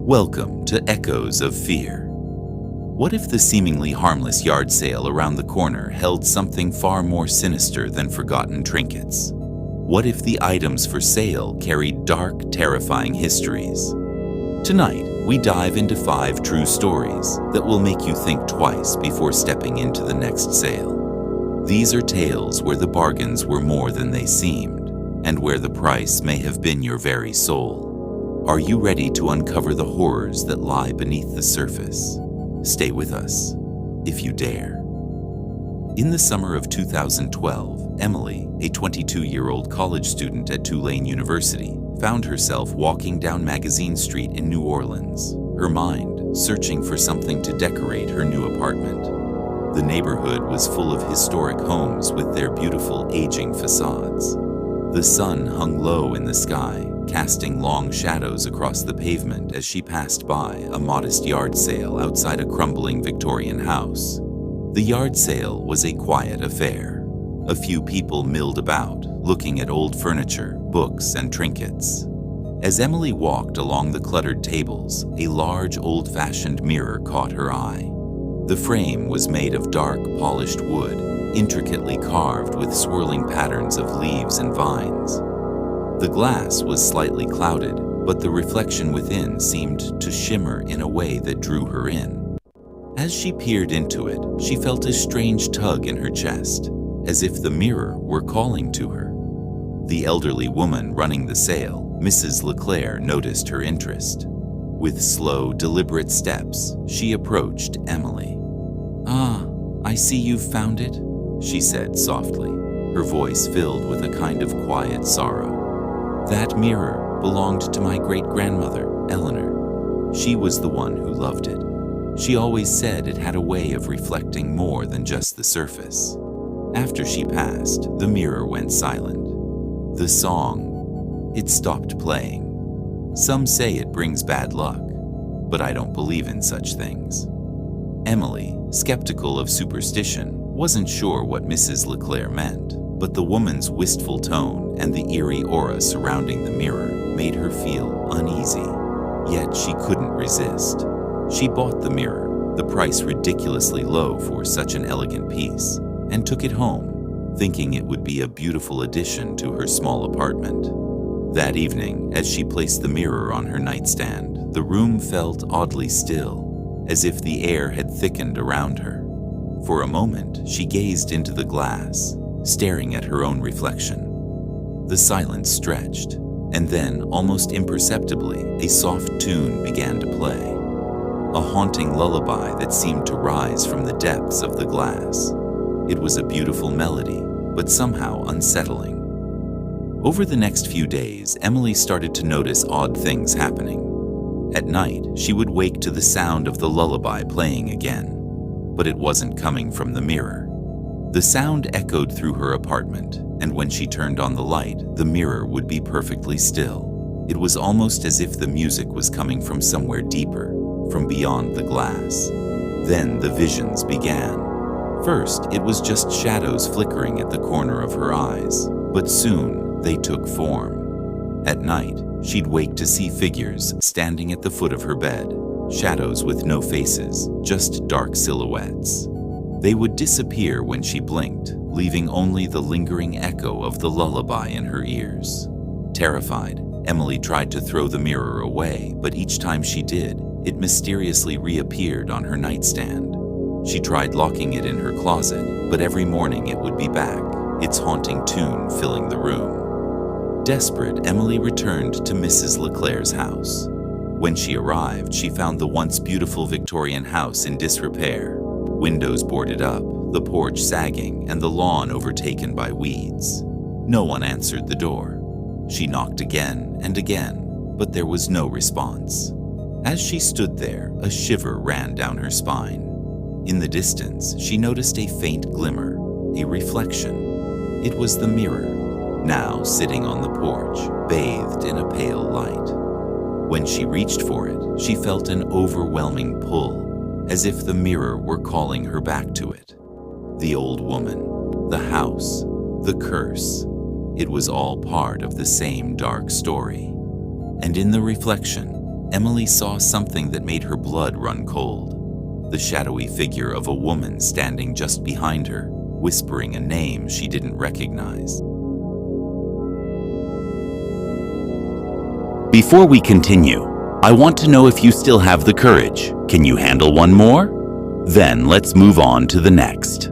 Welcome to Echoes of Fear. What if the seemingly harmless yard sale around the corner held something far more sinister than forgotten trinkets? What if the items for sale carried dark, terrifying histories? Tonight, we dive into 5 true stories that will make you think twice before stepping into the next sale. These are tales where the bargains were more than they seemed, and where the price may have been your very soul. Are you ready to uncover the horrors that lie beneath the surface? Stay with us, if you dare. In the summer of 2012, Emily, a 22-year-old college student at Tulane University, found herself walking down Magazine Street in New Orleans, her mind searching for something to decorate her new apartment. The neighborhood was full of historic homes with their beautiful aging facades. The sun hung low in the sky, casting long shadows across the pavement as she passed by a modest yard sale outside a crumbling Victorian house. The yard sale was a quiet affair. A few people milled about, looking at old furniture, books, and trinkets. As Emily walked along the cluttered tables, a large old-fashioned mirror caught her eye. The frame was made of dark, polished wood, intricately carved with swirling patterns of leaves and vines. The glass was slightly clouded, but the reflection within seemed to shimmer in a way that drew her in. As she peered into it, she felt a strange tug in her chest, as if the mirror were calling to her. The elderly woman running the sale, Mrs. Leclerc, noticed her interest. With slow, deliberate steps, she approached Emily. "Ah, I see you've found it," she said softly, her voice filled with a kind of quiet sorrow. "That mirror belonged to my great-grandmother, Eleanor. She was the one who loved it. She always said it had a way of reflecting more than just the surface." After she passed, the mirror went silent. The song, it stopped playing. Some say it brings bad luck, but I don't believe in such things. Emily, skeptical of superstition, wasn't sure what Mrs. Leclerc meant, but the woman's wistful tone and the eerie aura surrounding the mirror made her feel uneasy. Yet she couldn't resist. She bought the mirror, the price ridiculously low for such an elegant piece, and took it home, thinking it would be a beautiful addition to her small apartment. That evening, as she placed the mirror on her nightstand, the room felt oddly still, as if the air had thickened around her. For a moment, she gazed into the glass, staring at her own reflection. The silence stretched, and then, almost imperceptibly, a soft tune began to play. A haunting lullaby that seemed to rise from the depths of the glass. It was a beautiful melody, but somehow unsettling. Over the next few days, Emily started to notice odd things happening. At night, she would wake to the sound of the lullaby playing again, but it wasn't coming from the mirror. The sound echoed through her apartment, and when she turned on the light, the mirror would be perfectly still. It was almost as if the music was coming from somewhere deeper, from beyond the glass. Then the visions began. First, it was just shadows flickering at the corner of her eyes, but soon they took form. At night, she'd wake to see figures standing at the foot of her bed, shadows with no faces, just dark silhouettes. They would disappear when she blinked, leaving only the lingering echo of the lullaby in her ears. Terrified, Emily tried to throw the mirror away, but each time she did, it mysteriously reappeared on her nightstand. She tried locking it in her closet, but every morning it would be back, its haunting tune filling the room. Desperate, Emily returned to Mrs. Leclerc's house. When she arrived, she found the once beautiful Victorian house in disrepair. Windows boarded up, the porch sagging, and the lawn overtaken by weeds. No one answered the door. She knocked again and again, but there was no response. As she stood there, a shiver ran down her spine. In the distance, she noticed a faint glimmer, a reflection. It was the mirror, now sitting on the porch, bathed in a pale light. When she reached for it, she felt an overwhelming pull, as if the mirror were calling her back to it. The old woman, the house, the curse. It was all part of the same dark story. And in the reflection, Emily saw something that made her blood run cold. The shadowy figure of a woman standing just behind her, whispering a name she didn't recognize. Before we continue, I want to know if you still have the courage. Can you handle one more? Then let's move on to the next.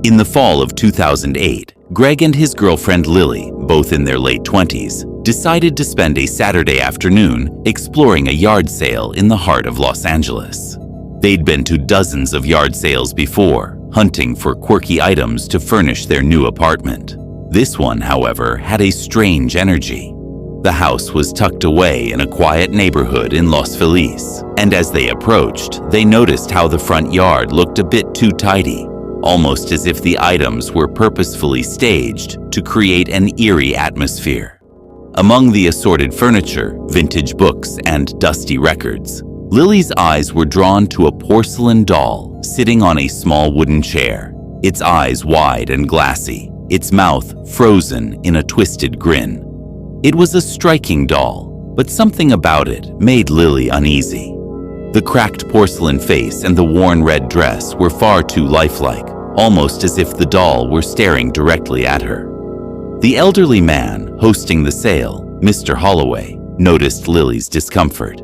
In the fall of 2008, Greg and his girlfriend Lily, both in their late 20s, decided to spend a Saturday afternoon exploring a yard sale in the heart of Los Angeles. They'd been to dozens of yard sales before, hunting for quirky items to furnish their new apartment. This one, however, had a strange energy. The house was tucked away in a quiet neighborhood in Los Feliz, and as they approached, they noticed how the front yard looked a bit too tidy, almost as if the items were purposefully staged to create an eerie atmosphere. Among the assorted furniture, vintage books, and dusty records, Lily's eyes were drawn to a porcelain doll sitting on a small wooden chair, its eyes wide and glassy, its mouth frozen in a twisted grin. It was a striking doll, but something about it made Lily uneasy. The cracked porcelain face and the worn red dress were far too lifelike, almost as if the doll were staring directly at her. The elderly man hosting the sale, Mr. Holloway, noticed Lily's discomfort.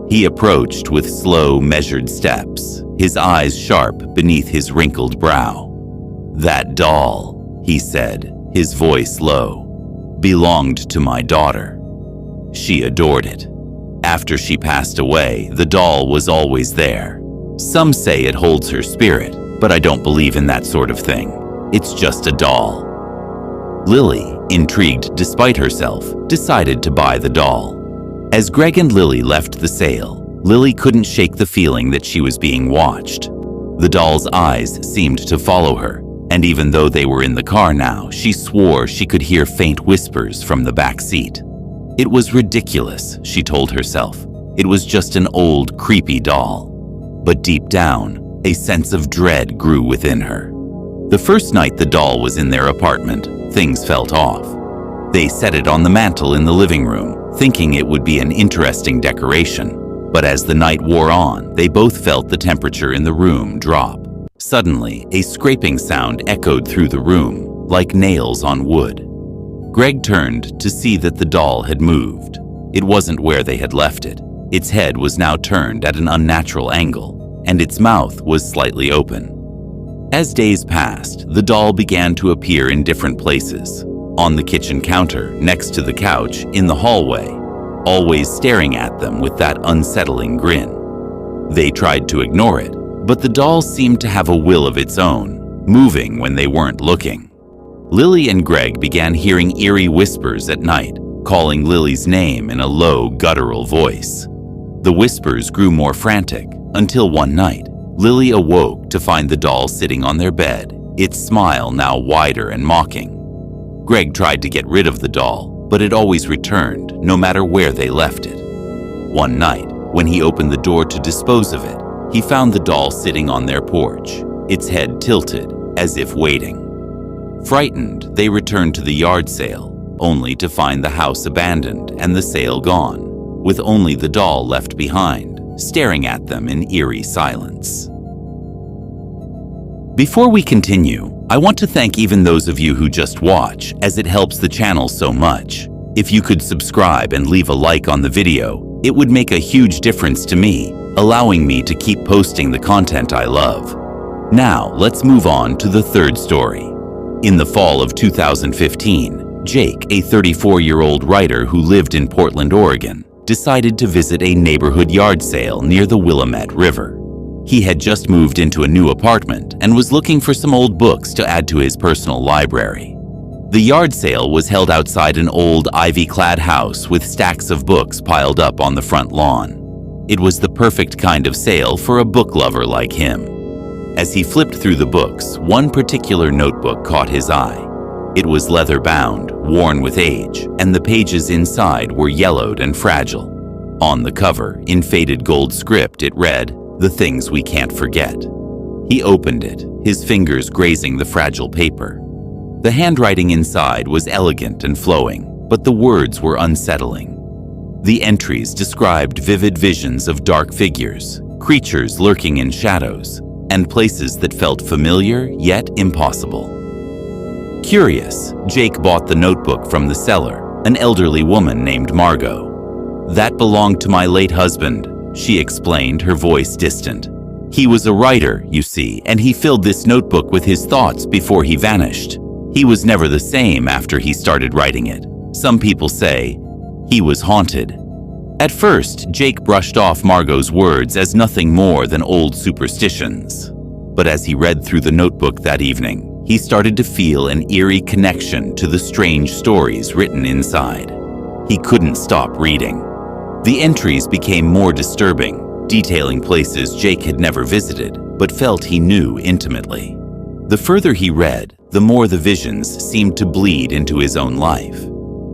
He approached with slow, measured steps, his eyes sharp beneath his wrinkled brow. "That doll," he said, his voice low, "belonged to my daughter. She adored it. After she passed away, the doll was always there. Some say it holds her spirit, but I don't believe in that sort of thing. It's just a doll." Lily, intrigued despite herself, decided to buy the doll. As Greg and Lily left the sale, Lily couldn't shake the feeling that she was being watched. The doll's eyes seemed to follow her, and even though they were in the car now, she swore she could hear faint whispers from the back seat. It was ridiculous, she told herself. It was just an old, creepy doll. But deep down, a sense of dread grew within her. The first night the doll was in their apartment, things felt off. They set it on the mantel in the living room, thinking it would be an interesting decoration. But as the night wore on, they both felt the temperature in the room drop. Suddenly, a scraping sound echoed through the room, like nails on wood. Greg turned to see that the doll had moved. It wasn't where they had left it. Its head was now turned at an unnatural angle, and its mouth was slightly open. As days passed, the doll began to appear in different places. On the kitchen counter, next to the couch, in the hallway, always staring at them with that unsettling grin. They tried to ignore it, but the doll seemed to have a will of its own, moving when they weren't looking. Lily and Greg began hearing eerie whispers at night, calling Lily's name in a low, guttural voice. The whispers grew more frantic, until one night, Lily awoke to find the doll sitting on their bed, its smile now wider and mocking. Greg tried to get rid of the doll, but it always returned, no matter where they left it. One night, when he opened the door to dispose of it, he found the doll sitting on their porch, its head tilted, as if waiting. Frightened, they returned to the yard sale, only to find the house abandoned and the sale gone, with only the doll left behind, staring at them in eerie silence. Before we continue, I want to thank even those of you who just watch, as it helps the channel so much. If you could subscribe and leave a like on the video, it would make a huge difference to me, allowing me to keep posting the content I love. Now, let's move on to the third story. In the fall of 2015, Jake, a 34-year-old writer who lived in Portland, Oregon, decided to visit a neighborhood yard sale near the Willamette River. He had just moved into a new apartment and was looking for some old books to add to his personal library. The yard sale was held outside an old ivy-clad house with stacks of books piled up on the front lawn. It was the perfect kind of sale for a book lover like him. As he flipped through the books, one particular notebook caught his eye. It was leather-bound, worn with age, and the pages inside were yellowed and fragile. On the cover, in faded gold script, it read, "The Things We Can't Forget." He opened it, his fingers grazing the fragile paper. The handwriting inside was elegant and flowing, but the words were unsettling. The entries described vivid visions of dark figures, creatures lurking in shadows, and places that felt familiar yet impossible. Curious, Jake bought the notebook from the seller, an elderly woman named Margot. "That belonged to my late husband," she explained, her voice distant. "He was a writer, you see, and he filled this notebook with his thoughts before he vanished. He was never the same after he started writing it. Some people say he was haunted." At first, Jake brushed off Margot's words as nothing more than old superstitions. But as he read through the notebook that evening, he started to feel an eerie connection to the strange stories written inside. He couldn't stop reading. The entries became more disturbing, detailing places Jake had never visited, but felt he knew intimately. The further he read, the more the visions seemed to bleed into his own life.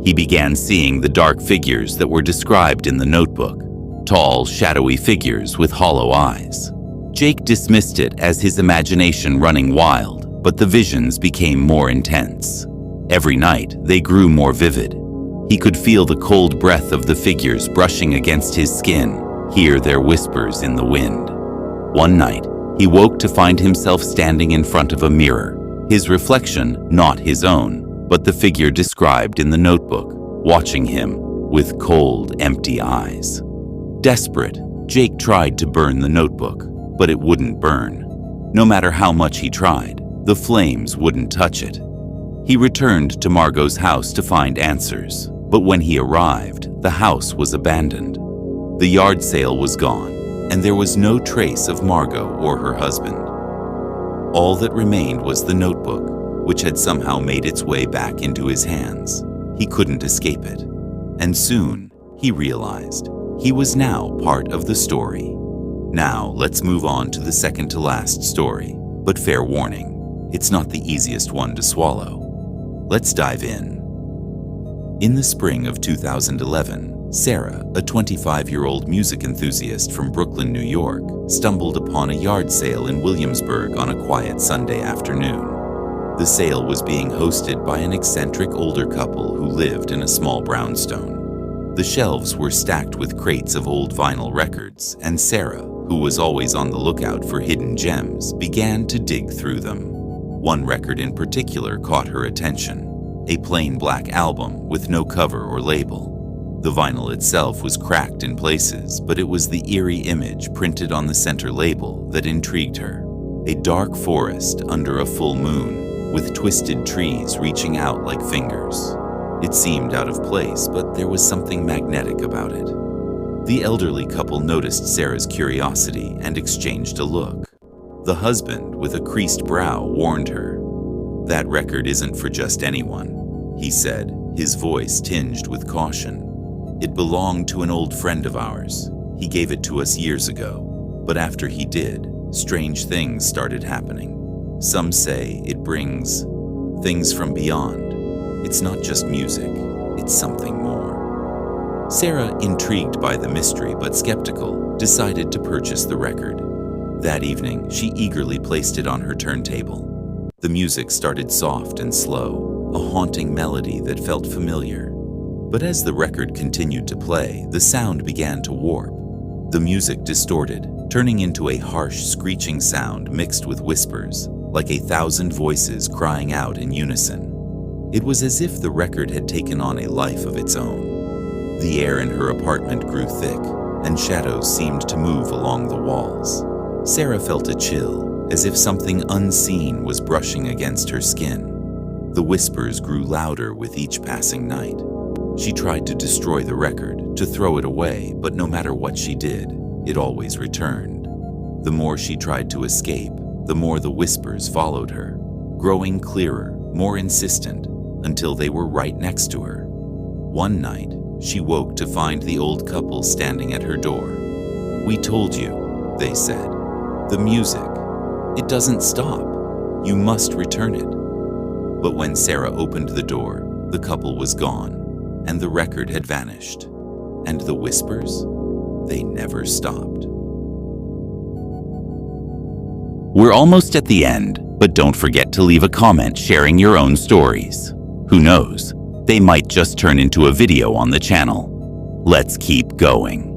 He began seeing the dark figures that were described in the notebook, tall, shadowy figures with hollow eyes. Jake dismissed it as his imagination running wild, but the visions became more intense. Every night, they grew more vivid. He could feel the cold breath of the figures brushing against his skin, hear their whispers in the wind. One night, he woke to find himself standing in front of a mirror, his reflection not his own, but the figure described in the notebook, watching him with cold, empty eyes. Desperate, Jake tried to burn the notebook, but it wouldn't burn. No matter how much he tried, the flames wouldn't touch it. He returned to Margot's house to find answers, but when he arrived, the house was abandoned. The yard sale was gone, and there was no trace of Margot or her husband. All that remained was the notebook, which had somehow made its way back into his hands. He couldn't escape it. And soon, he realized he was now part of the story. Now, let's move on to the second to last story. But fair warning, it's not the easiest one to swallow. Let's dive in. In the spring of 2011, Sarah, a 25-year-old music enthusiast from Brooklyn, New York, stumbled upon a yard sale in Williamsburg on a quiet Sunday afternoon. The sale was being hosted by an eccentric older couple who lived in a small brownstone. The shelves were stacked with crates of old vinyl records, and Sarah, who was always on the lookout for hidden gems, began to dig through them. One record in particular caught her attention, a plain black album with no cover or label. The vinyl itself was cracked in places, but it was the eerie image printed on the center label that intrigued her. A dark forest under a full moon, with twisted trees reaching out like fingers. It seemed out of place, but there was something magnetic about it. The elderly couple noticed Sarah's curiosity and exchanged a look. The husband, with a creased brow, warned her. "That record isn't for just anyone," he said, his voice tinged with caution. "It belonged to an old friend of ours. He gave it to us years ago, but after he did, strange things started happening. Some say it brings things from beyond. It's not just music, it's something more." Sarah, intrigued by the mystery but skeptical, decided to purchase the record. That evening, she eagerly placed it on her turntable. The music started soft and slow, a haunting melody that felt familiar. But as the record continued to play, the sound began to warp. The music distorted, turning into a harsh, screeching sound mixed with whispers, like 1,000 voices crying out in unison. It was as if the record had taken on a life of its own. The air in her apartment grew thick, and shadows seemed to move along the walls. Sarah felt a chill, as if something unseen was brushing against her skin. The whispers grew louder with each passing night. She tried to destroy the record, to throw it away, but no matter what she did, it always returned. The more she tried to escape, the more the whispers followed her, growing clearer, more insistent, until they were right next to her. One night, she woke to find the old couple standing at her door. "We told you," they said. "The music. It doesn't stop. You must return it." But when Sarah opened the door, the couple was gone, and the record had vanished. And the whispers? They never stopped. We're almost at the end, but don't forget to leave a comment sharing your own stories. Who knows? They might just turn into a video on the channel. Let's keep going.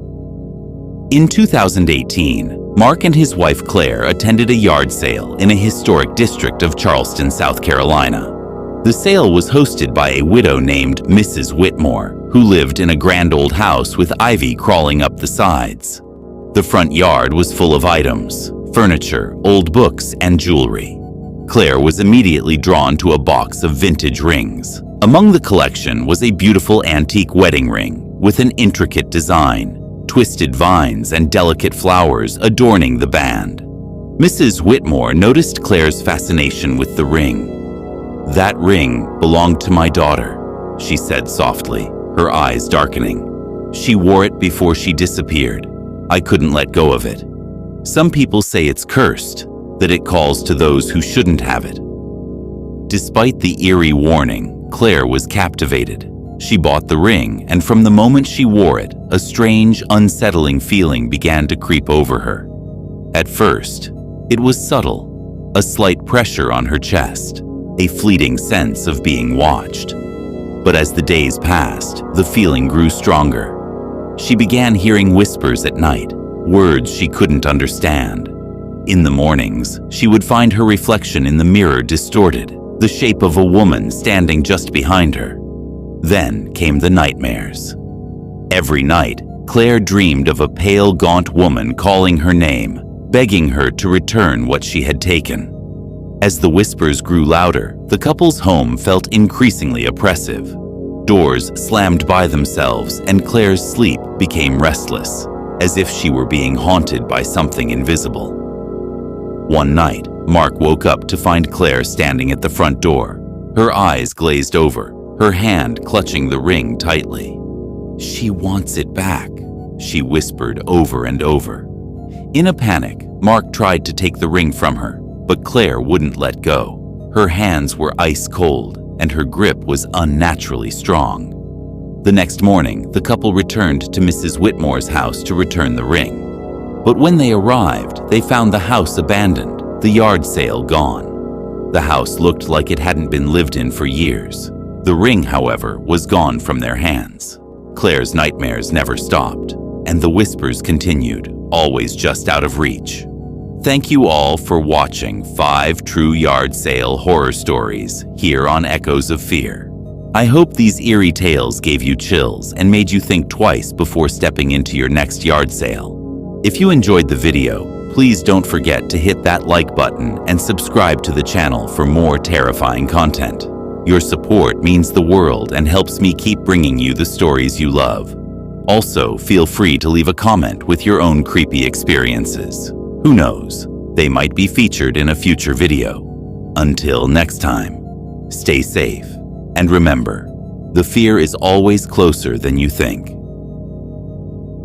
In 2018, Mark and his wife Claire attended a yard sale in a historic district of Charleston, South Carolina. The sale was hosted by a widow named Mrs. Whitmore, who lived in a grand old house with ivy crawling up the sides. The front yard was full of items, furniture, old books, and jewelry. Claire was immediately drawn to a box of vintage rings. Among the collection was a beautiful antique wedding ring with an intricate design, twisted vines and delicate flowers adorning the band. Mrs. Whitmore noticed Claire's fascination with the ring. "That ring belonged to my daughter," she said softly, her eyes darkening. "She wore it before she disappeared. I couldn't let go of it. Some people say it's cursed, that it calls to those who shouldn't have it." Despite the eerie warning, Claire was captivated. She bought the ring, and from the moment she wore it, a strange, unsettling feeling began to creep over her. At first, it was subtle, a slight pressure on her chest, a fleeting sense of being watched. But as the days passed, the feeling grew stronger. She began hearing whispers at night, words she couldn't understand. In the mornings, she would find her reflection in the mirror distorted, the shape of a woman standing just behind her. Then came the nightmares. Every night, Claire dreamed of a pale, gaunt woman calling her name, begging her to return what she had taken. As the whispers grew louder, the couple's home felt increasingly oppressive. Doors slammed by themselves, and Claire's sleep became restless, as if she were being haunted by something invisible. One night, Mark woke up to find Claire standing at the front door, her eyes glazed over, her hand clutching the ring tightly. "She wants it back," she whispered over and over. In a panic, Mark tried to take the ring from her, but Claire wouldn't let go. Her hands were ice cold, and her grip was unnaturally strong. The next morning, the couple returned to Mrs. Whitmore's house to return the ring. But when they arrived, they found the house abandoned, the yard sale gone. The house looked like it hadn't been lived in for years. The ring, however, was gone from their hands. Claire's nightmares never stopped, and the whispers continued, always just out of reach. Thank you all for watching 5 true yard sale horror stories here on Echoes of Fear. I hope these eerie tales gave you chills and made you think twice before stepping into your next yard sale. If you enjoyed the video, please don't forget to hit that like button and subscribe to the channel for more terrifying content. Your support means the world and helps me keep bringing you the stories you love. Also, feel free to leave a comment with your own creepy experiences. Who knows, they might be featured in a future video. Until next time, stay safe, and remember, the fear is always closer than you think.